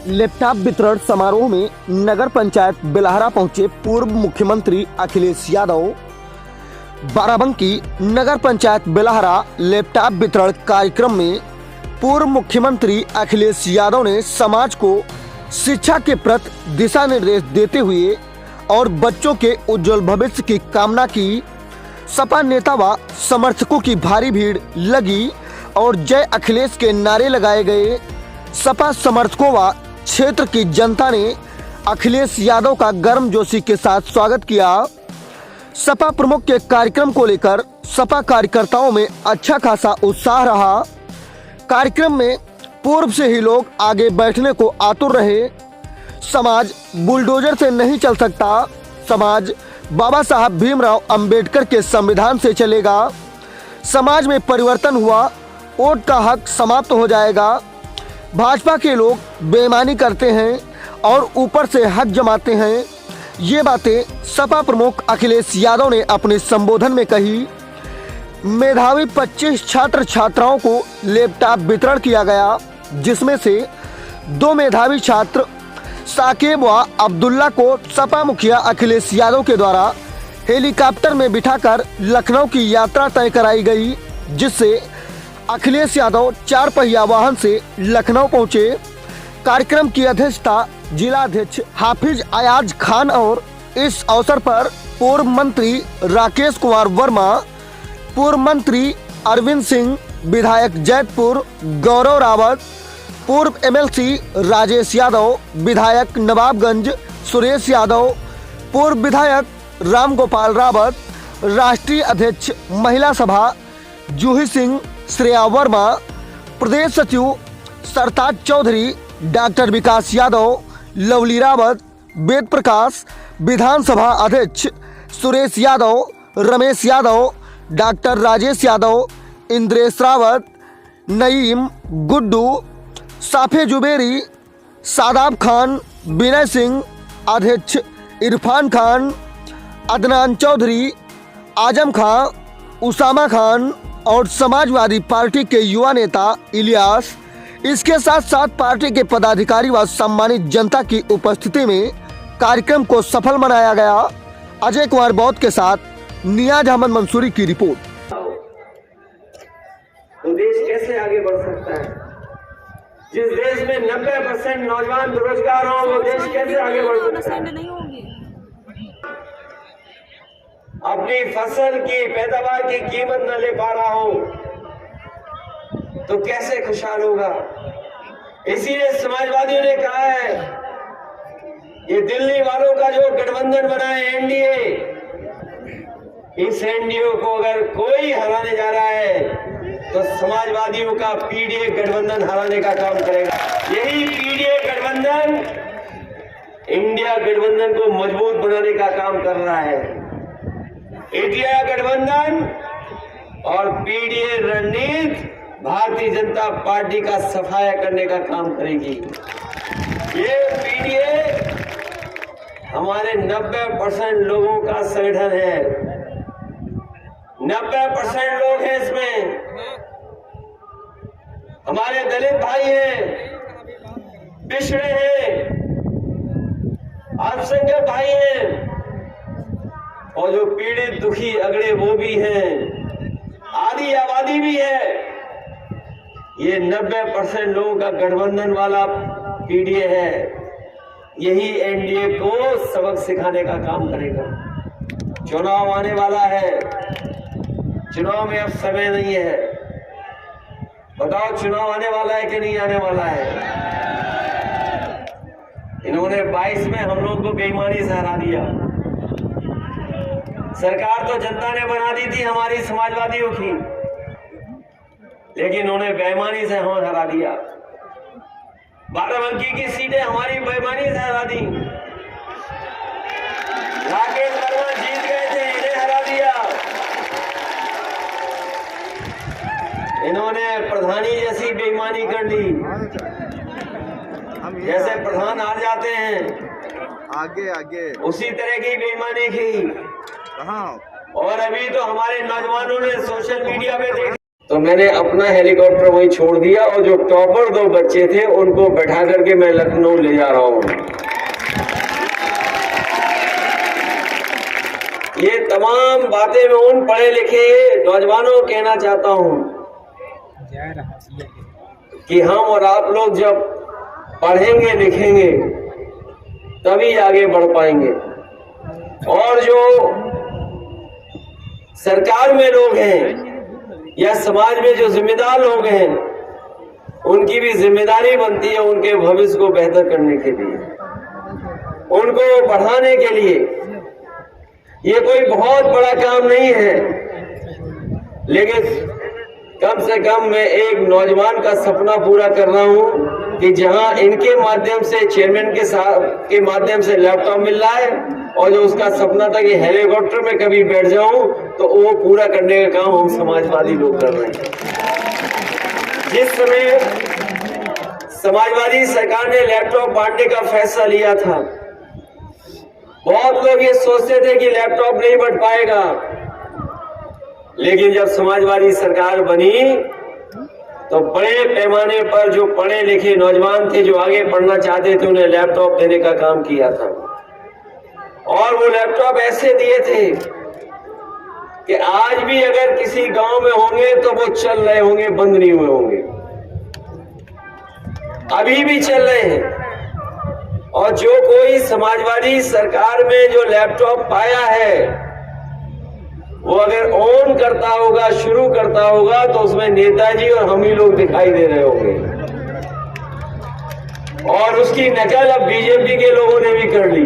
Laptop वितरण समारोह में नगर पंचायत बिलहरा पहुंचे पूर्व मुख्यमंत्री अखिलेश यादव। बाराबंकी नगर पंचायत बिलहरा लैपटॉप वितरण कार्यक्रम में पूर्व मुख्यमंत्री अखिलेश यादव ने समाज को शिक्षा के प्रति दिशा निर्देश देते हुए और बच्चों के उज्जवल भविष्य की कामना की। सपा नेता व समर्थकों की भारी भीड़ लगी और जय अखिलेश के नारे लगाए गए। सपा समर्थकों व क्षेत्र की जनता ने अखिलेश यादव का गर्मजोशी के साथ स्वागत किया। सपा प्रमुख के कार्यक्रम को लेकर सपा कार्यकर्ताओं में अच्छा खासा उत्साह रहा। कार्यक्रम में पूर्व से ही लोग आगे बैठने को आतुर रहे। समाज बुलडोजर से नहीं चल सकता, समाज बाबा साहब भीमराव अंबेडकर के संविधान से चलेगा। समाज में परिवर्तन हुआ, वोट का हक समाप्त हो जाएगा। भाजपा के लोग बेईमानी करते हैं और ऊपर से हक जमाते हैं। ये बातें सपा प्रमुख अखिलेश यादव ने अपने संबोधन में कही। मेधावी 25 छात्र छात्राओं को लैपटॉप वितरण किया गया, जिसमें से 2 मेधावी छात्र साकिब व अब्दुल्ला को सपा मुखिया अखिलेश यादव के द्वारा हेलीकॉप्टर में बिठाकर लखनऊ की यात्रा तय कराई गई, जिससे अखिलेश यादव 4 पहिया वाहन से लखनऊ पहुंचे। कार्यक्रम की अध्यक्षता जिला अध्यक्ष हाफिज अयाज खान और इस अवसर पर पूर्व मंत्री राकेश कुमार वर्मा, पूर्व मंत्री अरविंद सिंह, विधायक जैतपुर गौरव रावत, पूर्व एमएलसी राजेश यादव, विधायक नवाबगंज सुरेश यादव, पूर्व विधायक रामगोपाल रावत, राष्ट्रीय अध्यक्ष महिला सभा जूही सिंह, श्रेया वर्मा, प्रदेश सचिव सरताज चौधरी, डॉक्टर विकास यादव, लवली रावत, वेद प्रकाश, विधानसभा अध्यक्ष सुरेश यादव, रमेश यादव, डॉक्टर राजेश यादव, इंद्रेश रावत, नईम, गुड्डू, साफे जुबेरी, सादाब खान, विनय सिंह, अध्यक्ष इरफान खान, अदनान चौधरी, आजम खां, उसामा खान और समाजवादी पार्टी के युवा नेता इलियास। इसके साथ साथ पार्टी के पदाधिकारी व सम्मानित जनता की उपस्थिति में कार्यक्रम को सफल बनाया गया। अजय कुमार बौद्ध के साथ नियाज अहमद मंसूरी की रिपोर्ट। तो देश कैसे आगे बढ़ सकता है? जिस देश में 90% नौजवान बेरोजगार हो, वो देश कैसे आगे बढ़ सकता है? अपनी फसल की पैदावार की कीमत न ले पा रहा हो तो कैसे खुशहाल होगा? इसीलिए समाजवादियों ने कहा है, ये दिल्ली वालों का जो गठबंधन बना है एनडीए, इस एनडीए को अगर कोई हराने जा रहा है तो समाजवादियों का पीडीए गठबंधन हराने का काम करेगा। यही पीडीए गठबंधन इंडिया गठबंधन को मजबूत बनाने का काम कर रहा है। इंडिया गठबंधन और पीडीए रणनीति भारतीय जनता पार्टी का सफाया करने का काम करेगी। ये पीडीए हमारे 90% लोगों का संगठन है। 90% लोग हैं इसमें। हमारे दलित भाई हैं, पिछड़े हैं, अल्पसंख्यक भाई हैं और जो पीड़ित दुखी अगड़े वो भी हैं, आधी आबादी भी है। ये 90% लोगों का गठबंधन वाला पीडीए है। यही एनडीए को सबक सिखाने का काम करेगा। चुनाव आने वाला है, चुनाव में अब समय नहीं है। बताओ चुनाव आने वाला है कि नहीं आने वाला है? इन्होंने 22 में हम लोग को बेईमानी से हरा दिया। सरकार तो जनता ने बना दी थी हमारी समाजवादियों की, लेकिन उन्होंने बेईमानी से हमें हरा दिया। बाराबंकी की सीटें हमारी बेईमानी से हरा दी। राकेश वर्मा जीत गए थे, इन्हें हरा दिया। इन्होंने प्रधानी जैसी बेईमानी कर दी। जैसे प्रधान हार जाते हैं आगे आगे उसी तरह की बेईमानी की। कहाँ? और अभी तो हमारे नौजवानों ने सोशल मीडिया पे देख तो मैंने अपना हेलीकॉप्टर वहीं छोड़ दिया और जो टॉपर 2 बच्चे थे उनको बैठा करके मैं लखनऊ ले जा रहा हूं। ये तमाम बातें मैं उन पढ़े लिखे नौजवानों को कहना चाहता हूं कि हम और आप लोग जब पढ़ेंगे लिखेंगे तभी आगे बढ़ पाएंगे। और जो सरकार में लोग हैं या समाज में जो जिम्मेदार लोग हैं उनकी भी जिम्मेदारी बनती है उनके भविष्य को बेहतर करने के लिए, उनको बढ़ाने के लिए। ये कोई बहुत बड़ा काम नहीं है, लेकिन कम से कम मैं एक नौजवान का सपना पूरा कर रहा हूं कि जहां इनके माध्यम से चेयरमैन के माध्यम से लैपटॉप मिल रहा है और जो उसका सपना था कि हेलीकॉप्टर में कभी बैठ जाऊं, तो वो पूरा करने का काम हम समाजवादी लोग कर रहे हैं। जिस समय समाजवादी सरकार ने लैपटॉप बांटने का फैसला लिया था, बहुत लोग ये सोचते थे कि लैपटॉप नहीं बंट पाएगा, लेकिन जब समाजवादी सरकार बनी तो बड़े पैमाने पर जो पढ़े लिखे नौजवान थे जो आगे पढ़ना चाहते थे उन्हें लैपटॉप देने का काम किया था। और वो लैपटॉप ऐसे दिए थे कि आज भी अगर किसी गांव में होंगे तो वो चल रहे होंगे, बंद नहीं हुए होंगे, अभी भी चल रहे हैं। और जो कोई समाजवादी सरकार में जो लैपटॉप पाया है वो अगर ऑन करता होगा, शुरू करता होगा, तो उसमें नेताजी और हम ही लोग दिखाई दे रहे होंगे। और उसकी नकल अब बीजेपी के लोगों ने भी कर ली।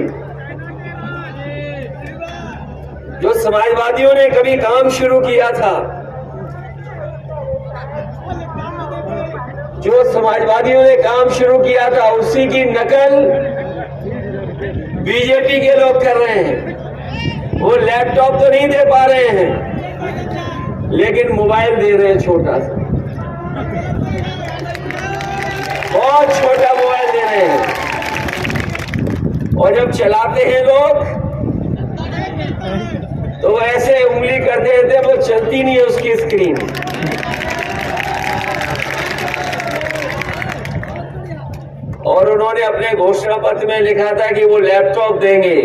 जो समाजवादियों ने कभी काम शुरू किया था, जो समाजवादियों ने काम शुरू किया था, उसी की नकल बीजेपी के लोग कर रहे हैं। वो लैपटॉप तो नहीं दे पा रहे हैं, लेकिन मोबाइल दे रहे हैं छोटा सा, बहुत छोटा मोबाइल दे रहे हैं। और जब चलाते हैं लोग तो वो ऐसे उंगली कर देते हैं, वो चलती नहीं है उसकी स्क्रीन। और उन्होंने अपने घोषणा पत्र में लिखा था कि वो लैपटॉप देंगे,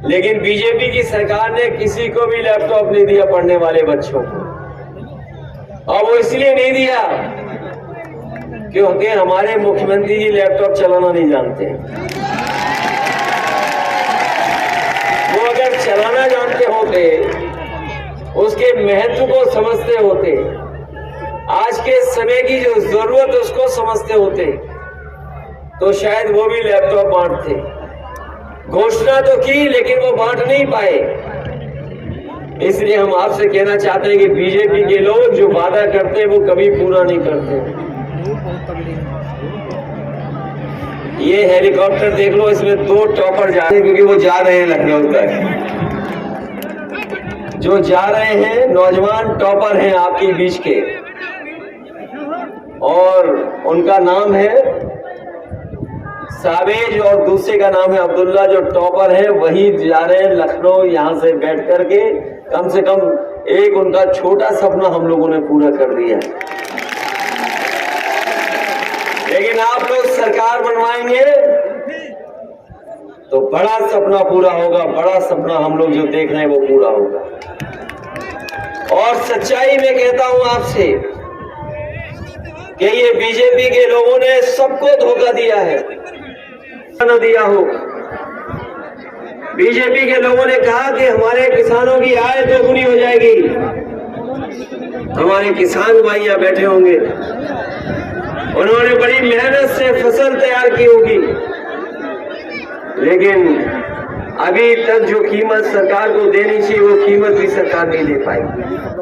लेकिन बीजेपी की सरकार ने किसी को भी लैपटॉप नहीं दिया पढ़ने वाले बच्चों को। और वो इसलिए नहीं दिया क्योंकि हमारे मुख्यमंत्री जी लैपटॉप चलाना नहीं जानते। वो अगर चलाना जानते होते, उसके महत्व को समझते होते, आज के समय की जो जरूरत उसको समझते होते, तो शायद वो भी लैपटॉप बांटते। घोषणा तो की लेकिन वो बांट नहीं पाए। इसलिए हम आपसे कहना चाहते हैं कि बीजेपी के लोग जो वादा करते हैं वो कभी पूरा नहीं करते। ये हेलीकॉप्टर देख लो, इसमें 2 टॉपर जा रहे हैं क्योंकि वो जा रहे हैं लखनऊ तक। जो जा रहे हैं नौजवान टॉपर हैं आपके बीच के, और उनका नाम है सावेज और दूसरे का नाम है अब्दुल्ला। जो टॉपर है वही जा रहे हैं लखनऊ, यहां से बैठ करके। कम से कम एक उनका छोटा सपना हम लोगों ने पूरा कर दिया है। लेकिन आप लोग सरकार बनवाएंगे तो बड़ा सपना पूरा होगा, बड़ा सपना हम लोग जो देख रहे हैं वो पूरा होगा। और सच्चाई में कहता हूं आपसे कि ये बीजेपी के लोगों ने सबको धोखा दिया है, न दिया हो। बीजेपी के लोगों ने कहा कि हमारे किसानों की आय दोगुनी हो जाएगी, हमारे किसान भाई यहाँ बैठे होंगे, उन्होंने बड़ी मेहनत से फसल तैयार की होगी, लेकिन अभी तक जो कीमत सरकार को देनी चाहिए वो कीमत भी सरकार नहीं दे पाई।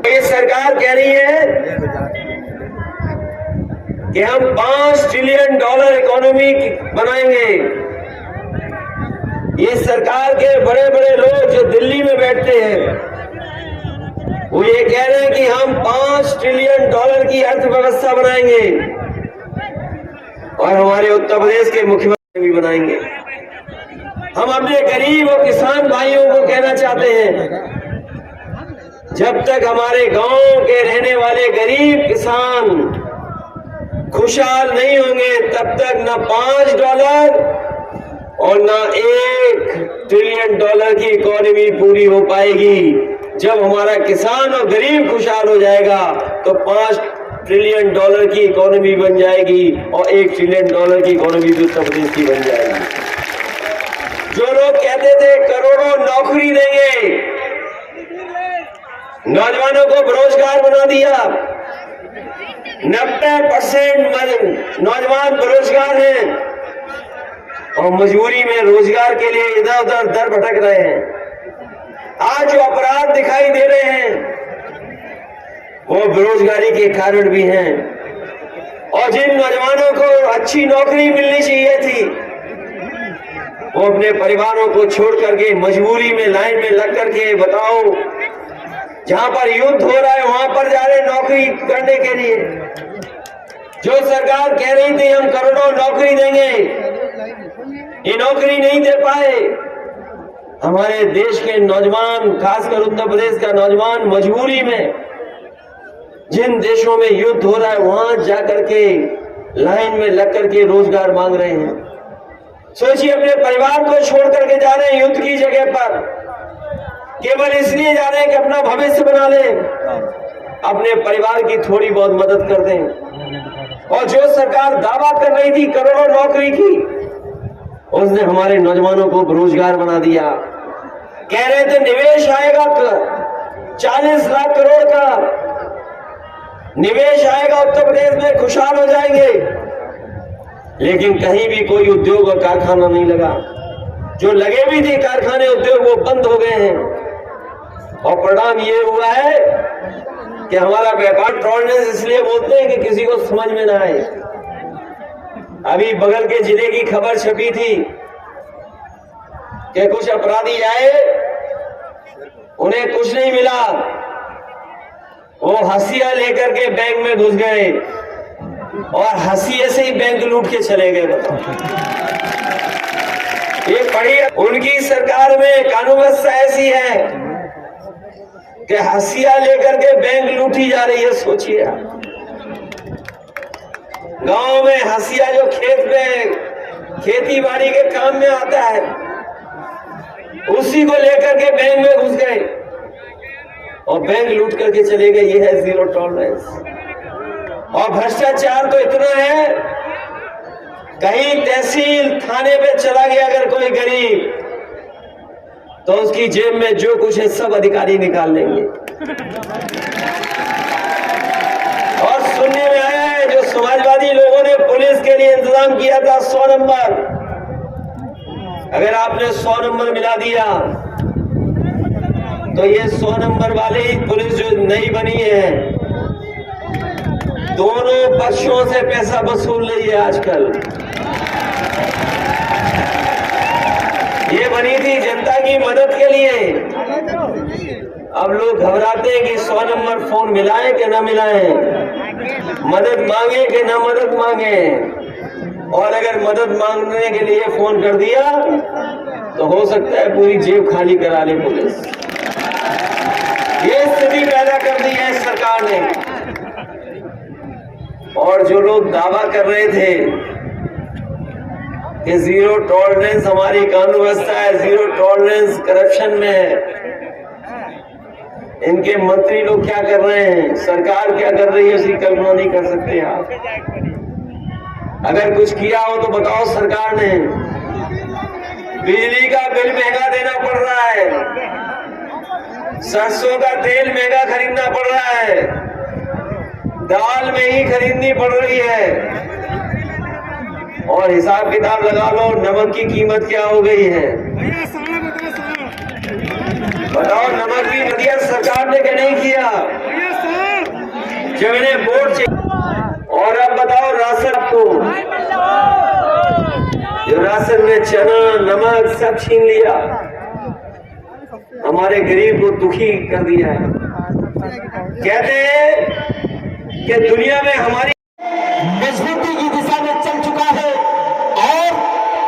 ये सरकार कह रही है कि हम $5 ट्रिलियन इकोनॉमी बनाएंगे। ये सरकार के बड़े बड़े लोग जो दिल्ली में बैठते हैं वो ये कह रहे हैं कि हम $5 ट्रिलियन की अर्थव्यवस्था बनाएंगे और हमारे उत्तर प्रदेश के मुख्यमंत्री भी बनाएंगे। हम अपने गरीब और किसान भाइयों को कहना चाहते हैं जब तक हमारे गांव के रहने वाले गरीब किसान खुशहाल नहीं होंगे तब तक न $5 और न $1 ट्रिलियन की इकोनॉमी पूरी हो पाएगी। जब हमारा किसान और गरीब खुशहाल हो जाएगा तो $5 ट्रिलियन की इकोनॉमी बन जाएगी और $1 ट्रिलियन की इकोनॉमी भी उत्तर प्रदेश की बन जाएगी। जो लोग कहते थे करोड़ों नौकरी देंगे, नौजवानों को बेरोजगार बना दिया। 90% नौजवान बेरोजगार हैं और मजबूरी में रोजगार के लिए इधर उधर दर भटक रहे हैं। आज जो अपराध दिखाई दे रहे हैं वो बेरोजगारी के कारण भी हैं। और जिन नौजवानों को अच्छी नौकरी मिलनी चाहिए थी वो अपने परिवारों को छोड़ करके मजबूरी में लाइन में लग करके, बताओ, जहां पर युद्ध हो रहा है वहां पर जा रहे नौकरी करने के लिए। जो सरकार कह रही थी हम करोड़ों नौकरी देंगे, ये नौकरी नहीं दे पाए। हमारे देश के नौजवान, खासकर उत्तर प्रदेश का नौजवान, मजबूरी में जिन देशों में युद्ध हो रहा है वहां जाकर के लाइन में लग करके रोजगार मांग रहे हैं। सोचिए, अपने परिवार को छोड़ करके जा रहे हैं युद्ध की जगह पर, केवल इसलिए जा रहे हैं कि अपना भविष्य बना लें, अपने परिवार की थोड़ी बहुत मदद कर दें। और जो सरकार दावा कर रही थी करोड़ों नौकरी की, उसने हमारे नौजवानों को बेरोजगार बना दिया। कह रहे थे निवेश आएगा, 40 लाख करोड़ का निवेश आएगा उत्तर प्रदेश में, खुशहाल हो जाएंगे, लेकिन कहीं भी कोई उद्योग और कारखाना नहीं लगा। जो लगे भी थे कारखाने उद्योग वो बंद हो गए हैं। और परिणाम ये हुआ है कि हमारा व्यापार टॉलरेंस इसलिए बोलते हैं कि किसी को समझ में ना आए। अभी बगल के जिले की खबर छपी थी कि कुछ अपराधी आए, उन्हें कुछ नहीं मिला, वो हंसिया लेकर के बैंक में घुस गए और हंसिये से ही बैंक लूट के चले गए। बताओ, ये पढ़ी उनकी सरकार में कानून व्यवस्था ऐसी है कि हंसिया लेकर के बैंक लूटी जा रही है। सोचिए, गांव में हंसिया जो खेत में खेती बाड़ी के काम में आता है, उसी को लेकर के बैंक में घुस गए और बैंक लूट करके चले गए। ये है जीरो टॉलरेंस। और भ्रष्टाचार तो इतना है, कहीं तहसील थाने पे चला गया अगर कोई गरीब, तो उसकी जेब में जो कुछ है सब अधिकारी निकाल लेंगे। और सुनने में आया है जो समाजवादी लोगों ने पुलिस के लिए इंतजाम किया था 100 नंबर, अगर आपने 100 नंबर मिला दिया तो ये 100 नंबर वाले ही पुलिस जो नई बनी है दोनों पक्षों से पैसा वसूल रही है आजकल। ये बनी थी जनता की मदद के लिए। अब लोग घबराते हैं कि 100 नंबर फोन मिलाएं कि ना मिलाएं, मदद मांगे कि ना मदद मांगे। और अगर मदद मांगने के लिए फोन कर दिया तो हो सकता है पूरी जेब खाली करा ले पुलिस। ये स्थिति पैदा कर दी है इस सरकार ने। और जो लोग दावा कर रहे थे कि जीरो टॉलरेंस हमारी कानून व्यवस्था है, जीरो टॉलरेंस करप्शन में है, इनके मंत्री लोग क्या कर रहे हैं, सरकार क्या कर रही है, उसकी कल्पना नहीं कर सकते आप। अगर कुछ किया हो तो बताओ सरकार ने। बिजली का बिल महंगा देना पड़ रहा है, सरसों का तेल महंगा खरीदना पड़ रहा है, दाल में ही खरीदनी पड़ रही है। और हिसाब किताब लगा लो नमक की कीमत क्या हो गई है। बताओ, नमक भी दिया सरकार ने क्या नहीं किया, जब इन्हें वोट चाहिए। और अब बताओ राशन, आपको जो राशन में चना नमक सब छीन लिया, हमारे गरीब को दुखी कर दिया है। कहते हैं कि दुनिया में हमारी मजबूती की दिशा में चल चुका है और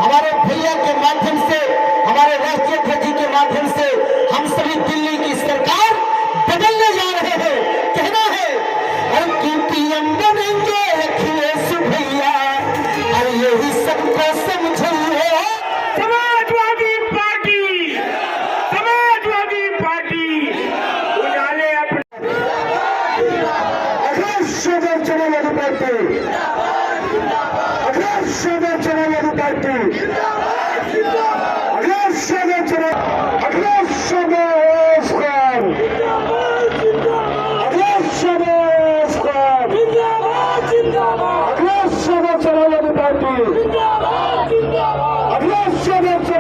हमारे भैया के माध्यम से, हमारे राष्ट्रीय अध्यक्ष के माध्यम से हम सभी दिल्ली की सरकार बदलने यही सबको समझिए। समाजवादी पार्टी उजाले अपने Akhilesh Yadav Samajwadi party, Akhilesh Yadav Samajwadi party, Akhilesh Yadav Akhilesh Yadav Khan, Akhilesh Yadav Khan, Akhilesh Yadav Samajwadi party, Akhilesh Yadav